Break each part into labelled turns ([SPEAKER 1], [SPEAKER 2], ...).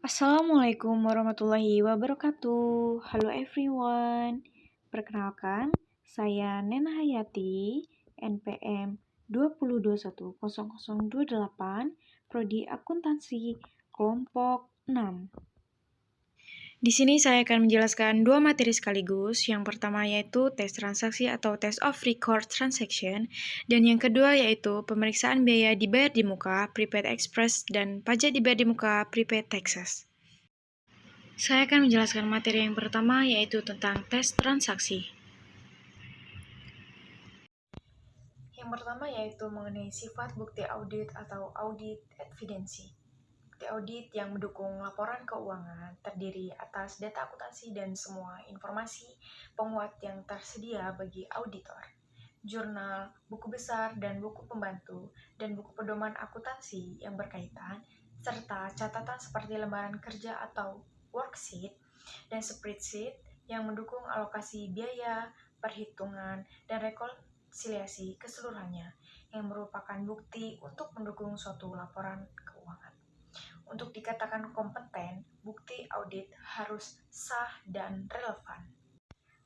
[SPEAKER 1] Assalamualaikum warahmatullahi wabarakatuh. Halo everyone. Perkenalkan, saya Nena Hayati, NPM 20210028, Prodi Akuntansi, kelompok 6. Di sini saya akan menjelaskan dua materi sekaligus. Yang pertama yaitu tes transaksi atau test of record transaction, dan yang kedua yaitu pemeriksaan biaya dibayar di muka, prepaid express, dan pajak dibayar di muka, prepaid taxes. Saya akan menjelaskan materi yang pertama yaitu tentang tes transaksi. Yang pertama yaitu mengenai sifat bukti audit atau audit evidensi. Bukti audit yang mendukung laporan keuangan terdiri atas data akuntansi dan semua informasi penguat yang tersedia bagi auditor. Jurnal, buku besar dan buku pembantu, dan buku pedoman akuntansi yang berkaitan, serta catatan seperti lembaran kerja atau worksheet dan spreadsheet yang mendukung alokasi biaya, perhitungan, dan rekonsiliasi keseluruhannya yang merupakan bukti untuk mendukung suatu laporan keuangan. Untuk dikatakan kompeten, bukti audit harus sah dan relevan.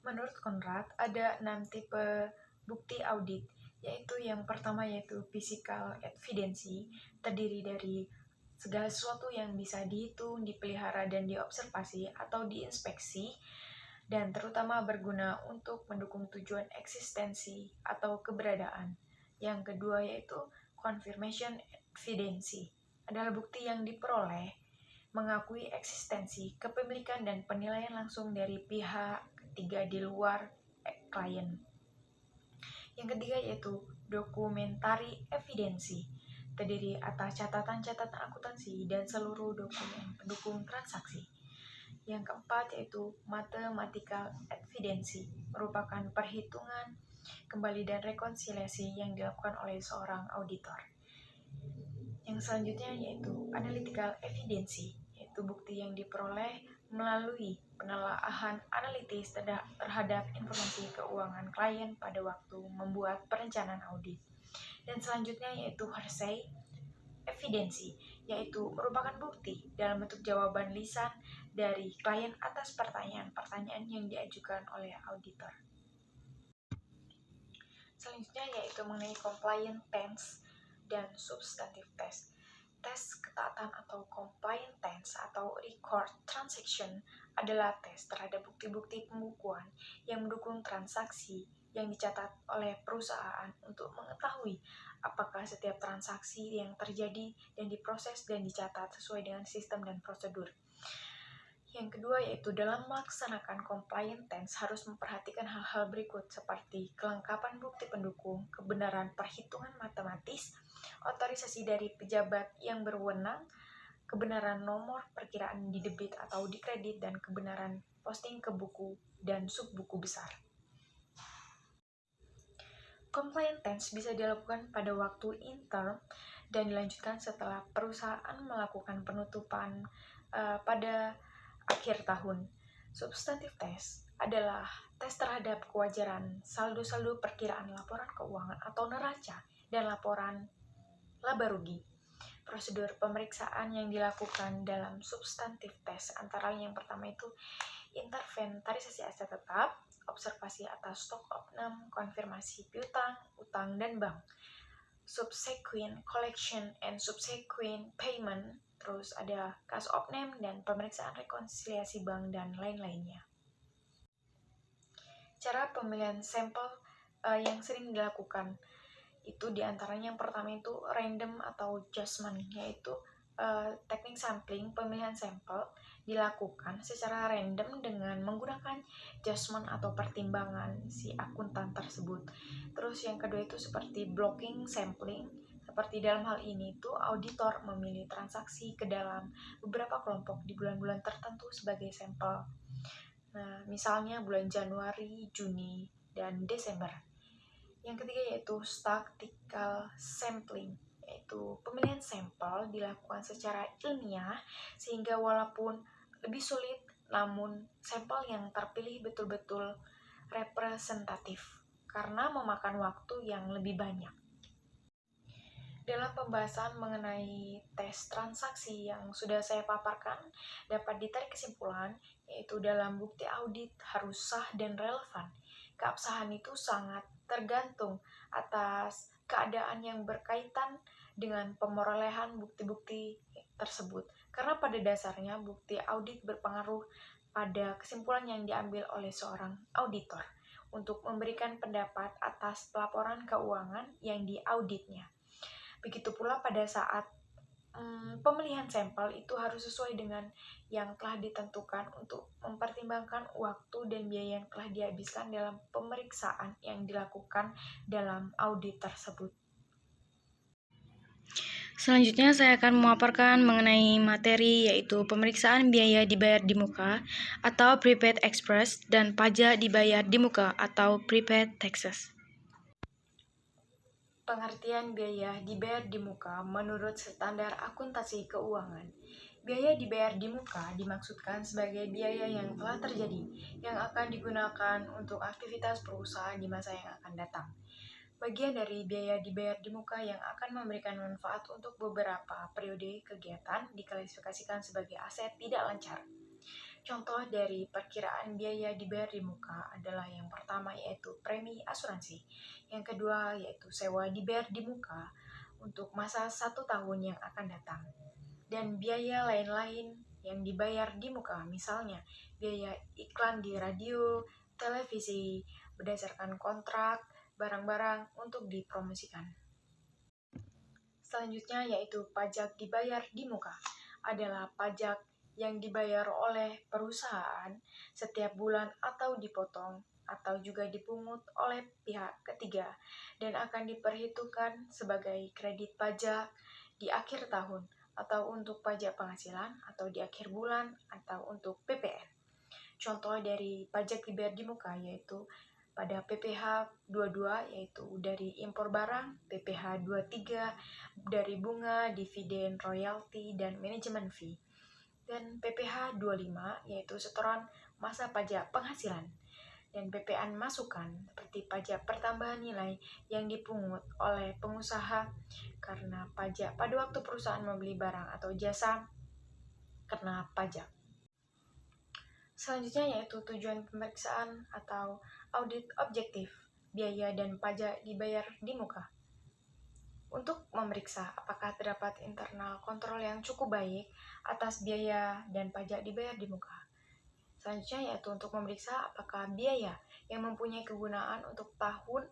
[SPEAKER 1] Menurut Conrad, ada 6 tipe bukti audit, yaitu yang pertama yaitu physical evidency, terdiri dari segala sesuatu yang bisa dihitung, dipelihara, dan diobservasi atau diinspeksi, dan terutama berguna untuk mendukung tujuan eksistensi atau keberadaan. Yang kedua yaitu confirmation evidency, adalah bukti yang diperoleh mengakui eksistensi, kepemilikan, dan penilaian langsung dari pihak ketiga di luar klien. Yang ketiga yaitu documentary evidency, terdiri atas catatan-catatan akuntansi dan seluruh dokumen pendukung transaksi. Yang keempat yaitu mathematical evidency, merupakan perhitungan kembali dan rekonsiliasi yang dilakukan oleh seorang auditor. Yang selanjutnya yaitu analytical evidency, yaitu bukti yang diperoleh melalui penelaahan analitis terhadap informasi keuangan klien pada waktu membuat perencanaan audit. Dan selanjutnya yaitu hearsay evidency, yaitu merupakan bukti dalam bentuk jawaban lisan dari klien atas pertanyaan-pertanyaan yang diajukan oleh auditor. Selanjutnya yaitu mengenai compliance tense dan substantive test. Tes ketaatan atau compliance tense atau record transaction adalah tes terhadap bukti-bukti pembukuan yang mendukung transaksi yang dicatat oleh perusahaan untuk mengetahui apakah setiap transaksi yang terjadi dan diproses dan dicatat sesuai dengan sistem dan prosedur. Yang kedua yaitu dalam melaksanakan compliance tense harus memperhatikan hal-hal berikut seperti kelengkapan bukti pendukung, kebenaran perhitungan matematis, otorisasi dari pejabat yang berwenang, kebenaran nomor perkiraan di debit atau di kredit, dan kebenaran posting ke buku dan subbuku besar. Compliance tense bisa dilakukan pada waktu interim dan dilanjutkan setelah perusahaan melakukan penutupan pada akhir tahun. Substantive test adalah tes terhadap kewajaran saldo-saldo perkiraan laporan keuangan atau neraca dan laporan laba rugi. Prosedur pemeriksaan yang dilakukan dalam substantive test antara lain yang pertama itu inventarisasi aset tetap, observasi atas stok opname, konfirmasi piutang, utang, dan bank, subsequent collection and subsequent payment, terus ada kas opname dan pemeriksaan rekonsiliasi bank dan lain-lainnya. Cara pemilihan sampel yang sering dilakukan itu diantaranya yang pertama itu random atau judgment, yaitu teknik sampling pemilihan sampel dilakukan secara random dengan menggunakan judgment atau pertimbangan si akuntan tersebut. Terus yang kedua itu seperti blocking sampling, seperti dalam hal ini itu auditor memilih transaksi ke dalam beberapa kelompok di bulan-bulan tertentu sebagai sampel. Nah, misalnya bulan Januari, Juni, dan Desember. Yang ketiga yaitu statistical sampling, yaitu pemilihan sampel dilakukan secara ilmiah sehingga walaupun lebih sulit namun sampel yang terpilih betul-betul representatif karena memakan waktu yang lebih banyak. Dalam pembahasan mengenai tes transaksi yang sudah saya paparkan, dapat ditarik kesimpulan, yaitu dalam bukti audit harus sah dan relevan. Keabsahan itu sangat tergantung atas keadaan yang berkaitan dengan pemerolehan bukti-bukti tersebut. Karena pada dasarnya bukti audit berpengaruh pada kesimpulan yang diambil oleh seorang auditor untuk memberikan pendapat atas pelaporan keuangan yang diauditnya. Begitu pula pada saat pemilihan sampel itu harus sesuai dengan yang telah ditentukan untuk mempertimbangkan waktu dan biaya yang telah dihabiskan dalam pemeriksaan yang dilakukan dalam audit tersebut.
[SPEAKER 2] Selanjutnya saya akan memaparkan mengenai materi yaitu pemeriksaan biaya dibayar di muka atau prepaid express dan pajak dibayar di muka atau prepaid taxes.
[SPEAKER 1] Pengertian biaya dibayar di muka menurut standar akuntansi keuangan. Biaya dibayar di muka dimaksudkan sebagai biaya yang telah terjadi, yang akan digunakan untuk aktivitas perusahaan di masa yang akan datang. Bagian dari biaya dibayar di muka yang akan memberikan manfaat untuk beberapa periode kegiatan diklasifikasikan sebagai aset tidak lancar. Contoh dari perkiraan biaya dibayar di muka adalah yang pertama yaitu premi asuransi, yang kedua yaitu sewa dibayar di muka untuk masa 1 tahun yang akan datang, dan biaya lain-lain yang dibayar di muka, misalnya biaya iklan di radio, televisi, berdasarkan kontrak, barang-barang untuk dipromosikan. Selanjutnya yaitu pajak dibayar di muka, adalah pajak yang dibayar oleh perusahaan setiap bulan atau dipotong atau juga dipungut oleh pihak ketiga dan akan diperhitungkan sebagai kredit pajak di akhir tahun atau untuk pajak penghasilan atau di akhir bulan atau untuk PPN. Contoh dari pajak dibayar di muka yaitu pada PPh 22 yaitu dari impor barang, PPh 23 dari bunga, dividen, royalti, dan manajemen fee, dan PPh 25 yaitu setoran masa pajak penghasilan, dan PPN masukan seperti pajak pertambahan nilai yang dipungut oleh pengusaha karena pajak pada waktu perusahaan membeli barang atau jasa kena pajak. Selanjutnya yaitu tujuan pemeriksaan atau audit objektif, biaya dan pajak dibayar di muka. Untuk memeriksa apakah terdapat internal kontrol yang cukup baik atas biaya dan pajak dibayar di muka. Selanjutnya yaitu untuk memeriksa apakah biaya yang mempunyai kegunaan untuk tahun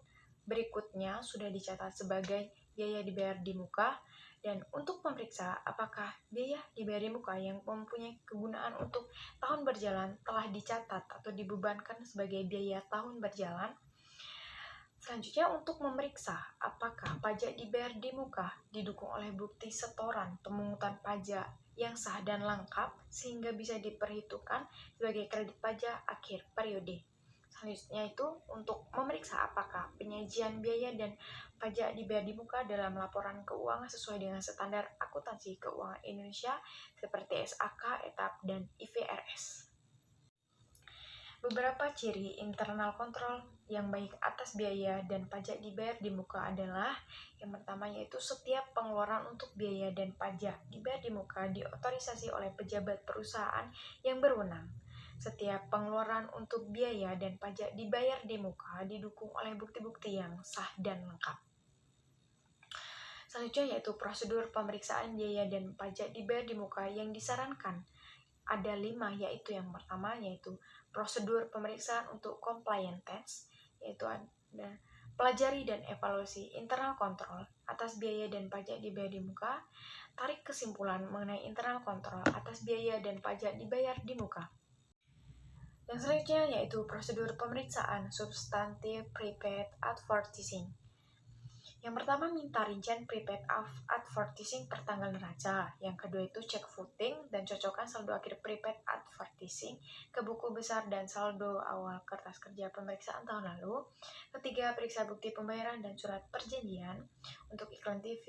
[SPEAKER 1] berikutnya sudah dicatat sebagai biaya dibayar di muka, dan untuk memeriksa apakah biaya dibayar di muka yang mempunyai kegunaan untuk tahun berjalan telah dicatat atau dibebankan sebagai biaya tahun berjalan. Selanjutnya untuk memeriksa apakah pajak dibayar di muka didukung oleh bukti setoran pemungutan pajak yang sah dan lengkap sehingga bisa diperhitungkan sebagai kredit pajak akhir periode. Selanjutnya itu untuk memeriksa apakah penyajian biaya dan pajak dibayar di muka dalam laporan keuangan sesuai dengan standar akuntansi keuangan Indonesia seperti SAK, ETAP, dan IFRS. Beberapa ciri internal kontrol yang baik atas biaya dan pajak dibayar di muka adalah yang pertama yaitu setiap pengeluaran untuk biaya dan pajak dibayar di muka diotorisasi oleh pejabat perusahaan yang berwenang. Setiap pengeluaran untuk biaya dan pajak dibayar di muka didukung oleh bukti-bukti yang sah dan lengkap. Selanjutnya yaitu prosedur pemeriksaan biaya dan pajak dibayar di muka yang disarankan. Ada 5, yaitu yang pertama yaitu prosedur pemeriksaan untuk compliance test, yaitu ada pelajari dan evaluasi internal kontrol atas biaya dan pajak dibayar di muka, tarik kesimpulan mengenai internal kontrol atas biaya dan pajak dibayar di muka. Yang selanjutnya yaitu prosedur pemeriksaan substantif prepaid advertising. Yang pertama minta rincian prepaid advertising per tanggal neraca. Yang kedua itu cek footing dan cocokkan saldo akhir prepaid advertising ke buku besar dan saldo awal kertas kerja pemeriksaan tahun lalu. Ketiga, periksa bukti pembayaran dan surat perjanjian untuk iklan TV,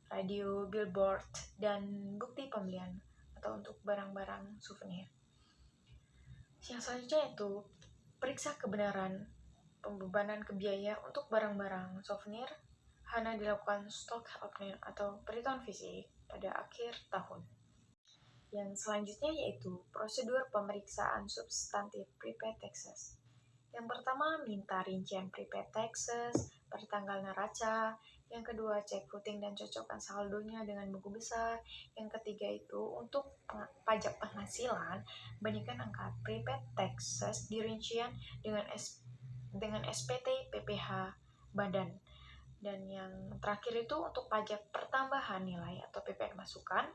[SPEAKER 1] radio, billboard, dan bukti pembelian atau untuk barang-barang souvenir. Yang selanjutnya itu periksa kebenaran pembebanan ke biaya untuk barang-barang souvenir hanya dilakukan stock opinion atau perhitungan fisik pada akhir tahun. Yang selanjutnya yaitu prosedur pemeriksaan substantif prepaid taxes. Yang pertama, minta rincian prepaid taxes per tanggal neraca. Yang kedua, cek footing dan cocokkan saldonya dengan buku besar. Yang ketiga itu untuk pajak penghasilan, bandingkan angka prepaid taxes di rincian dengan SPT PPh badan. Dan yang terakhir itu untuk pajak pertambahan nilai atau PPN masukan,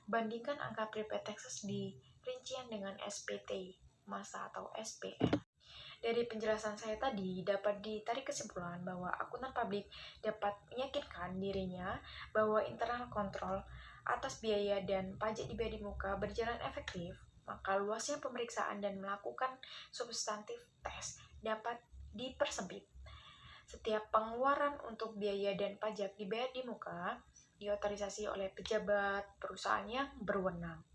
[SPEAKER 1] bandingkan angka prepaid taxes di rincian dengan SPT masa atau SPM. Dari penjelasan saya tadi, dapat ditarik kesimpulan bahwa akuntan publik dapat meyakinkan dirinya bahwa internal kontrol atas biaya dan pajak di bea di muka berjalan efektif, maka luasnya pemeriksaan dan melakukan substantif tes dapat dipersempit. Setiap pengeluaran untuk biaya dan pajak di bea di muka diotorisasi oleh pejabat perusahaan yang berwenang.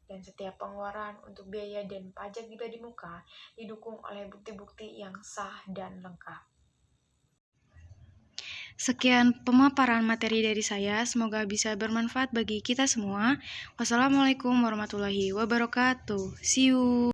[SPEAKER 1] Dan setiap pengeluaran untuk biaya dan pajak di bea di muka didukung oleh bukti-bukti yang sah dan lengkap.
[SPEAKER 2] Sekian pemaparan materi dari saya, semoga bisa bermanfaat bagi kita semua. Wassalamualaikum warahmatullahi wabarakatuh. See you.